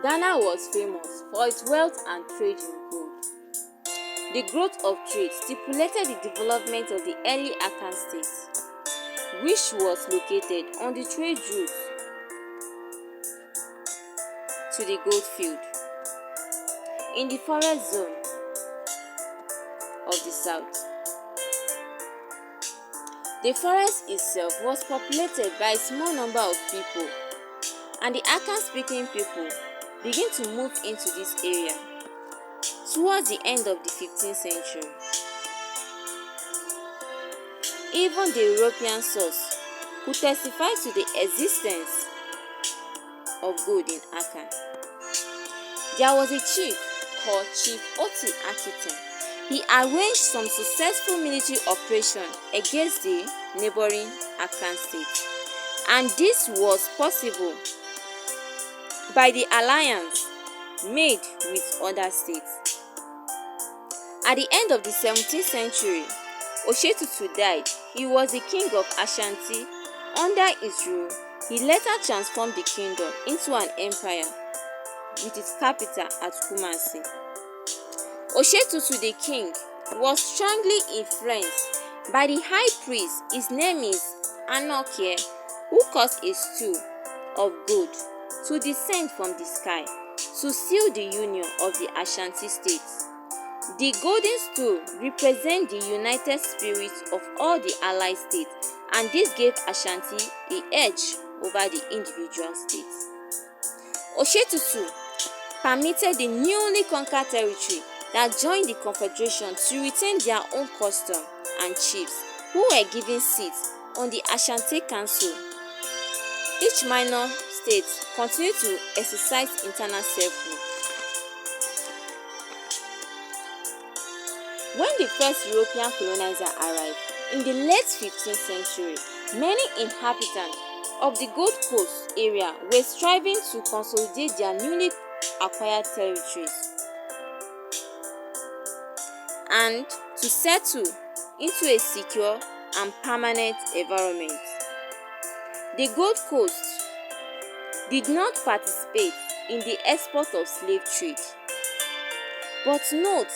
Ghana was famous for its wealth and trade in gold. The growth of trade stipulated the development of the early Akan state, which was located on the trade route to the gold field in the forest zone of the south. The forest itself was populated by a small number of people, and the Akan-speaking people began to move into this area towards the end of the 15th century. Even the European source could testify to the existence of gold in Akan. There was a chief called Chief Oti Akitem. He arranged some successful military operation against the neighboring Akan state, and this was possible by the alliance made with other states. At the end of the 17th century, Oshetutu died. He was the king of Ashanti. Under his rule, he later transformed the kingdom into an empire with its capital at Kumasi. Oshetutu the king was strongly influenced by the high priest. His name is Anokie, who caused a stew of gold to descend from the sky to seal the union of the Ashanti states. The golden stool represents the united spirit of all the allied states, and this gave Ashanti the edge over the individual states. Oshetutu permitted the newly conquered territory that joined the confederation to retain their own custom and chiefs who were given seats on the Ashanti Council. Each minor state continued to exercise internal self-rule. When the first European colonizer arrived in the late 15th century, many inhabitants of the Gold Coast area were striving to consolidate their newly acquired territories and to settle into a secure and permanent environment. The Gold Coast did not participate in the export of slave trade, but note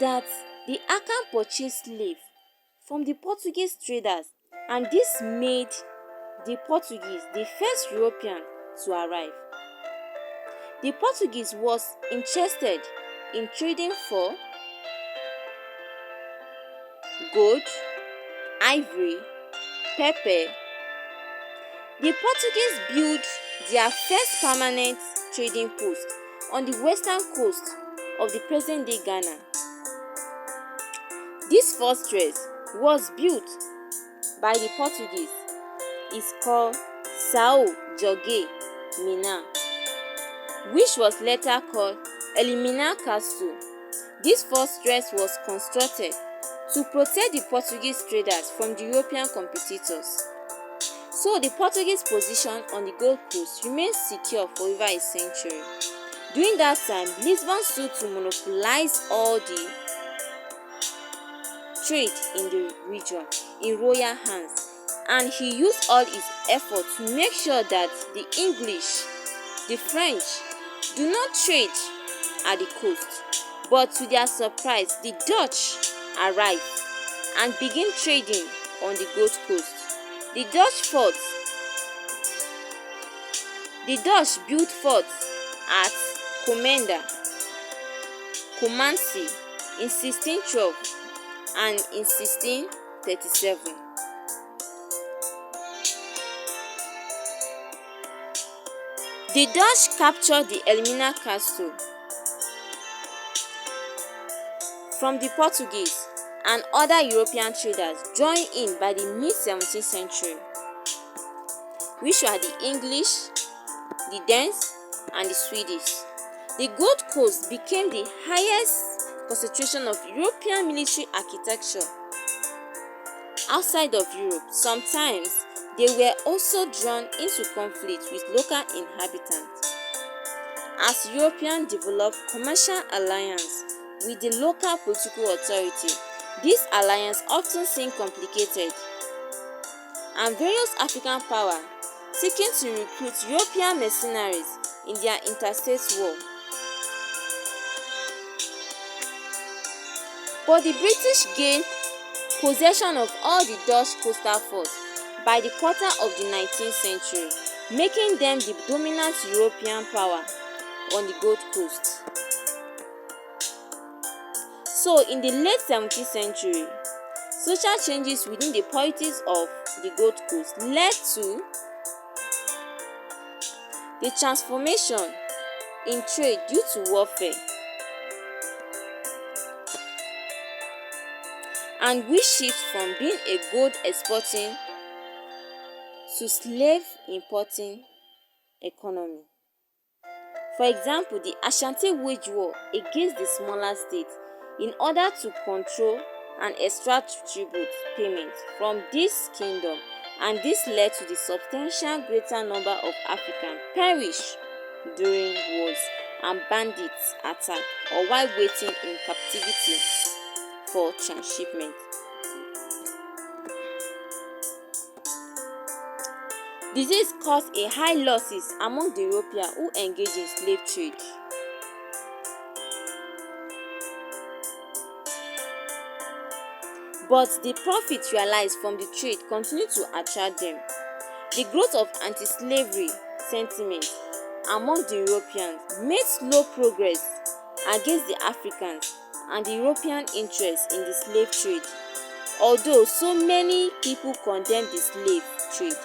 that the Akan purchased slaves from the Portuguese traders, and this made the Portuguese the first European to arrive. The Portuguese was interested in trading for gold, ivory, pepper. The Portuguese built their first permanent trading post on the western coast of the present-day Ghana. This fortress was built by the Portuguese. It's called Sao Jorge Mina, which was later called Elmina Castle. This fortress was constructed to protect the Portuguese traders from the European competitors. So the Portuguese position on the Gold Coast remained secure for over a century. During that time, Lisbon sought to monopolize all the trade in the region in royal hands, and he used all his effort to make sure that the English, the French, do not trade at the coast. But to their surprise, the Dutch arrived and began trading on the Gold Coast. The Dutch built forts at Komenda, Kumasi in 1612 and in 1637. The Dutch captured the Elmina Castle from the Portuguese, and other European traders joined in by the mid-17th century, which were the English, the Danes, and the Swedish. The Gold Coast became the highest concentration of European military architecture outside of Europe. Sometimes they were also drawn into conflict with local inhabitants. As Europeans developed commercial alliance with the local political authority, this alliance often seemed complicated, and various African powers seeking to recruit European mercenaries in their interstate war. But the British gained possession of all the Dutch coastal forts by the quarter of the 19th century, making them the dominant European power on the Gold Coast. So in the late 17th century, social changes within the polities of the Gold Coast led to the transformation in trade due to warfare, and we shift from being a gold exporting to slave importing economy. For example, the Ashanti waged war against the smaller states in order to control and extract tribute payments from this kingdom, and this led to the substantial greater number of Africans perish during wars and bandits attack or while waiting in captivity for transshipment. Disease caused a high losses among the Europeans who engaged in slave trade. But the profits realized from the trade continued to attract them. The growth of anti-slavery sentiment among the Europeans made slow progress against the Africans and the European interest in the slave trade, although so many people condemned the slave trade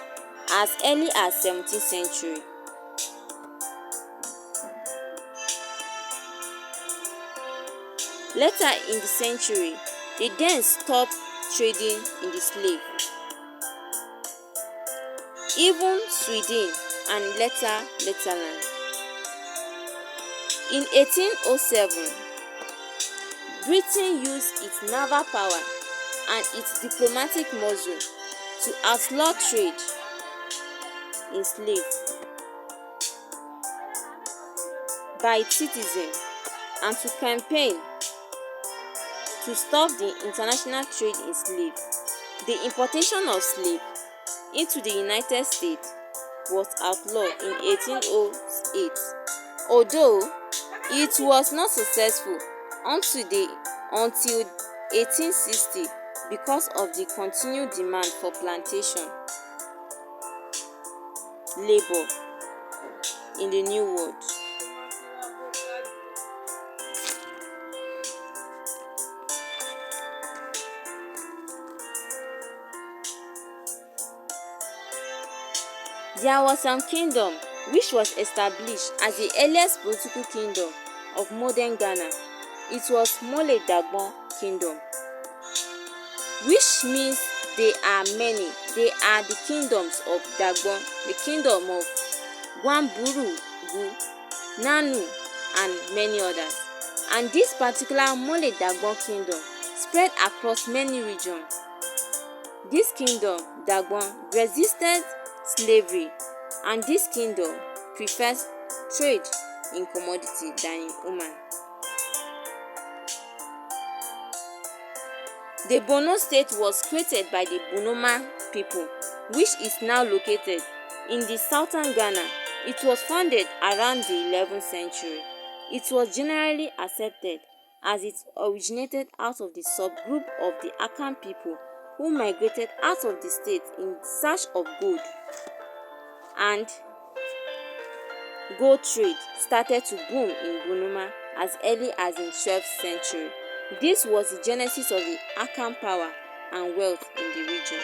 as early as 17th century. Later in the century, they then stopped trading in the slave. Even Sweden and later Letterland. In 1807, Britain used its naval power and its diplomatic muscle to outlaw trade in slaves by its citizens and to campaign to stop the international trade in slaves. The importation of slaves into the United States was outlawed in 1808, although it was not successful until 1860 because of the continued demand for plantation labor in the New World. There was some kingdom which was established as the earliest political kingdom of modern Ghana. It was Mole Dagbon Kingdom, which means they are many. They are the kingdoms of Dagbon, the kingdom of Gwamburu, Nanu, and many others. And this particular Mole Dagbon Kingdom spread across many regions. This kingdom, Dagbon, resisted slavery, and this kingdom prefers trade in commodity than in human. The Borno state was created by the Bunoma people, which is now located in the southern Ghana. It was founded around the 11th century. It was generally accepted as it originated out of the subgroup of the Akan people who migrated out of the state in search of gold, and gold trade started to boom in Bunoma as early as in 12th century. This was the genesis of the Akan power and wealth in the region.